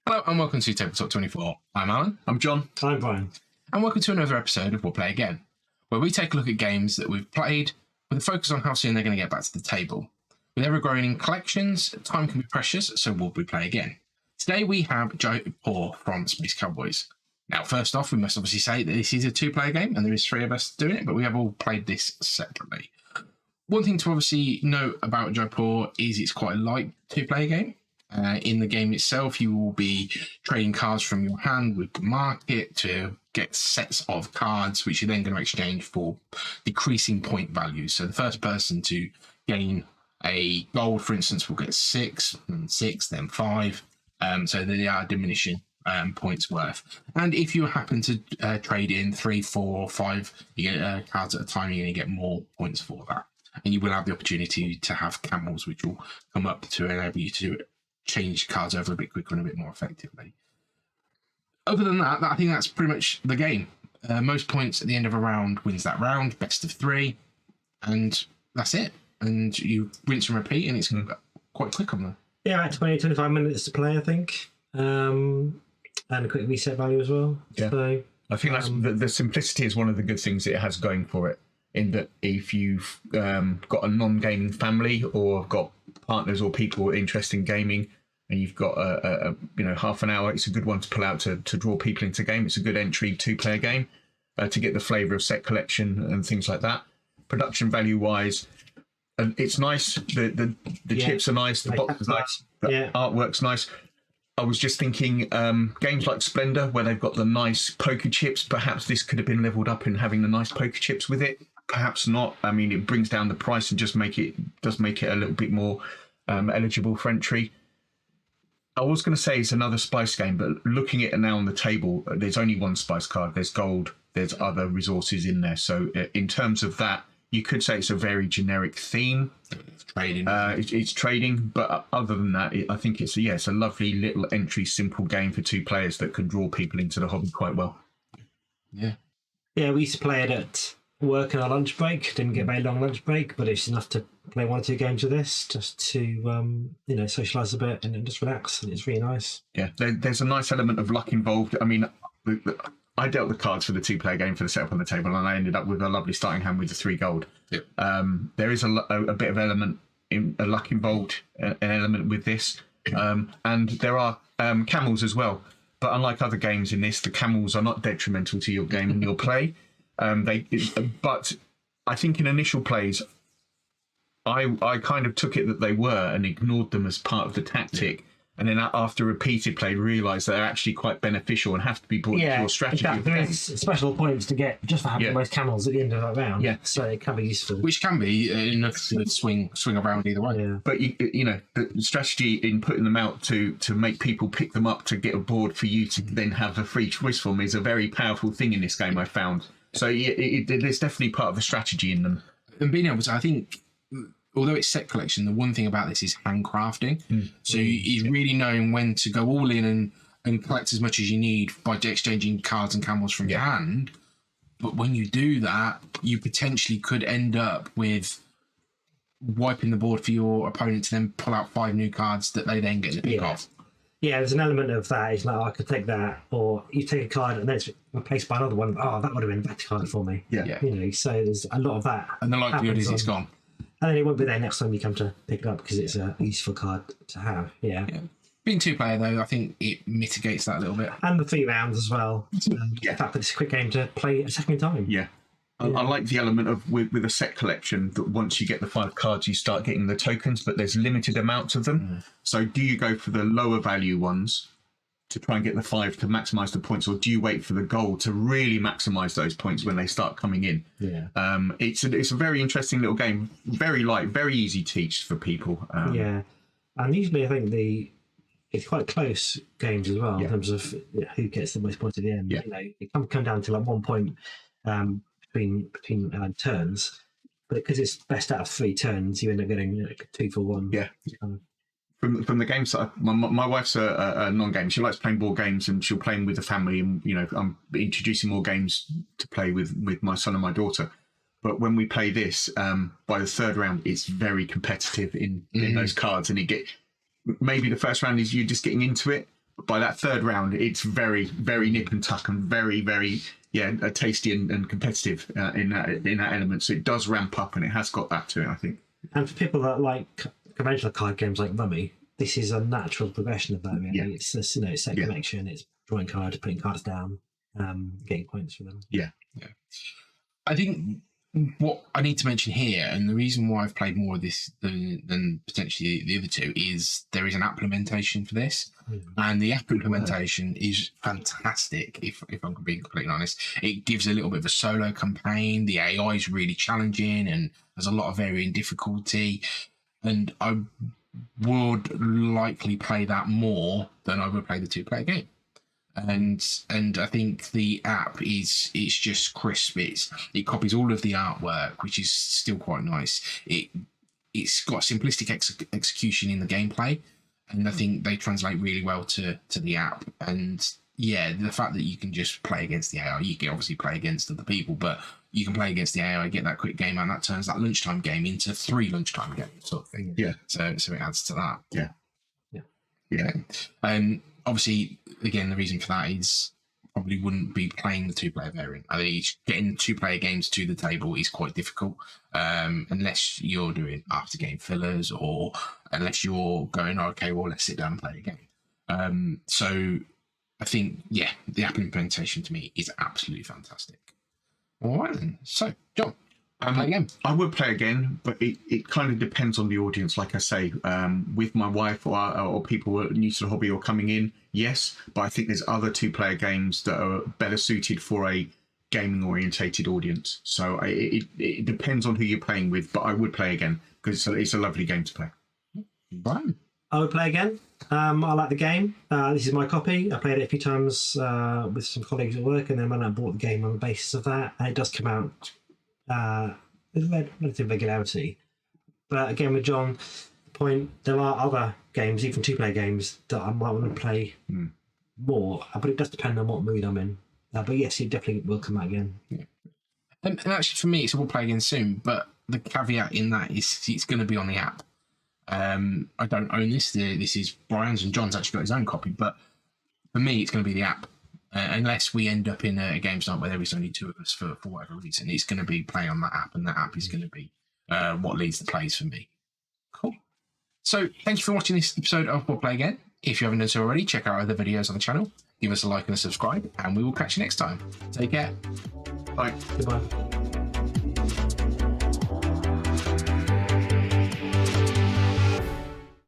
Hello and welcome to Tabletop24. I'm Alan. I'm John. I'm Bryan. And welcome to another episode of We'll Play Again, where we take a look at games that we've played with a focus on how soon they're going to get back to the table. With ever-growing collections, time can be precious, so will we play again? Today we have Jaipur from Space Cowboys. Now, first off, we must obviously say that this is a two-player game, and there is three of us doing it, but we have all played this separately. One thing to obviously note about Jaipur is it's quite a light two-player game. In the game itself, you will be trading cards from your hand with the market to get sets of cards, which you're then going to exchange for decreasing point values. So the first person to gain a gold, for instance, will get 6, then 6, then 5. So they are diminishing points worth. And if you happen to trade in 3, 4, or 5, you get cards at a time, you're going to get more points for that. And you will have the opportunity to have Camels, which will come up to enable you to change cards over a bit quicker and a bit more effectively. Other than that, I think that's pretty much the game. Most points at the end of a round wins that round, best of 3, and that's it. And you rinse and repeat, and it's quite quick on there. Yeah, about 20-25 minutes to play, I think. And a quick reset value as well. Yeah. So, I think that's the simplicity is one of the good things it has going for it, in that if you've got a non-gaming family or got partners or people interested in gaming, and you've got a half an hour, it's a good one to pull out to draw people into game. It's a good entry two-player game to get the flavour of set collection and things like that. Production value wise, it's nice. The chips are nice. The box is nice. The artwork's nice. I was just thinking games like Splendor, where they've got the nice poker chips. Perhaps this could have been leveled up in having the nice poker chips with it. Perhaps not. I mean, it brings down the price and just make it a little bit more eligible for entry. I was going to say it's another spice game, but looking at it now on the table, there's only one spice card. There's gold. There's other resources in there. So in terms of that, you could say it's a very generic theme. It's trading. It's trading, but other than that, I think it's a lovely little entry, simple game for two players that can draw people into the hobby quite well. Yeah, we used to play it at work on our lunch break. Didn't get a very long lunch break, but it's enough to play 1 or 2 games of this just to socialise a bit and just relax, and it's really nice. Yeah, there's a nice element of luck involved. I mean, I dealt the cards for the two-player game for the setup on the table, and I ended up with a lovely starting hand with the 3 gold. Yep. There is a bit of element in luck involved, an element with this, and there are camels as well. But unlike other games in this, the camels are not detrimental to your game and your play. But I think in initial plays, I kind of took it that they were and ignored them as part of the tactic. And then after repeated play, realised they're actually quite beneficial and have to be brought into your strategy. Exactly. There is special points to get just for having the most camels at the end of that round. Yeah. So it can be useful. Which can be enough to swing around either way. Yeah. But the strategy in putting them out to make people pick them up to get a board for you to then have a free choice from is a very powerful thing in this game, I found. So there's definitely part of the strategy in them. And being able to, I think, although it's set collection, the one thing about this is handcrafting. So he's really knowing when to go all in and collect as much as you need by exchanging cards and camels from your hand. But when you do that, you potentially could end up with wiping the board for your opponent to then pull out 5 new cards that they then get to pick off. Yeah, there's an element of that. It's like, I could take that, or you take a card and then it's replaced by another one. Oh, that would have been a better card for me. Yeah. So there's a lot of that. And the likelihood is it's gone. And then it won't be there next time you come to pick it up because it's a useful card to have. Yeah. Being 2-player, though, I think it mitigates that a little bit. And the 3 rounds as well. The fact that it's a quick game to play a second time. Yeah. I like the element of with a set collection that once you get the 5 cards, you start getting the tokens, but there's limited amounts of them. So do you go for the lower value ones to try and get the 5 to maximise the points, or do you wait for the gold to really maximise those points when they start coming in? Yeah. It's a very interesting little game, very light, very easy to teach for people. And usually I think it's quite close games as well in terms of who gets the most points at the end. Yeah. It can come down to like 1 point between turns, but because it's best out of 3 turns, you end up getting 2 for 1. Yeah. From the game side, my wife's a non-game. She likes playing board games, and she'll play them with the family. And I'm introducing more games to play with my son and my daughter. But when we play this, by the 3rd round, it's very competitive in those cards, and maybe the first round is you just getting into it, by that third round, it's very, very nip and tuck and very, very tasty and competitive in that element. So it does ramp up, and it has got that to it, I think. And for people that like conventional card games like Rummy, this is a natural progression of that. Really, it's just, it's set connection, it's drawing cards, putting cards down, getting points for them. Yeah. I think what I need to mention here, and the reason why I've played more of this than potentially the other two, is there is an app implementation for this, and the app implementation is fantastic. If I'm being completely honest, it gives a little bit of a solo campaign. The AI is really challenging, and there's a lot of varying difficulty. And I would likely play that more than I would play the 2-player game. And I think the app it's just crisp. It copies all of the artwork, which is still quite nice. It's got simplistic execution in the gameplay, and I think they translate really well to the app. And yeah, the fact that you can just play against the AI, you can obviously play against other people, but you can play against the AI, get that quick game, and that turns that lunchtime game into 3 lunchtime games, sort of thing. Yeah. So it adds to that. Yeah. Obviously, again, the reason for that is probably wouldn't be playing the 2-player variant. I think getting 2-player games to the table is quite difficult, unless you're doing after game fillers, or unless you're going, okay, well, let's sit down and play a game. So I think, the app implementation to me is absolutely fantastic. All right, then. So, John, play again. I would play again, but it kind of depends on the audience. Like I say, with my wife or people who are new to the hobby or coming in, yes. But I think there's other 2-player games that are better suited for a gaming orientated audience. So it depends on who you're playing with. But I would play again because it's a lovely game to play. Brian? I would play again. I like the game. This is my copy. I played it a few times with some colleagues at work, and then when I bought the game on the basis of that, and it does come out with relative regularity. But again, with John, the point, there are other games, even 2-player games, that I might want to play more, but it does depend on what mood I'm in. But yes, it definitely will come out again. Yeah. And actually, for me, it's we'll play again soon, but the caveat in that is it's going to be on the app. I don't own this. This is Bryan's, and John's actually got his own copy, but for me, it's going to be the app. Unless we end up in a games night where there is only 2 of us for whatever reason, it's going to be playing on that app, and that app is going to be what leads the plays for me. Cool. So thank you for watching this episode of We'll Play Again. If you haven't done so already, check out our other videos on the channel. Give us a like and a subscribe, and we will catch you next time. Take care. Bye. Goodbye.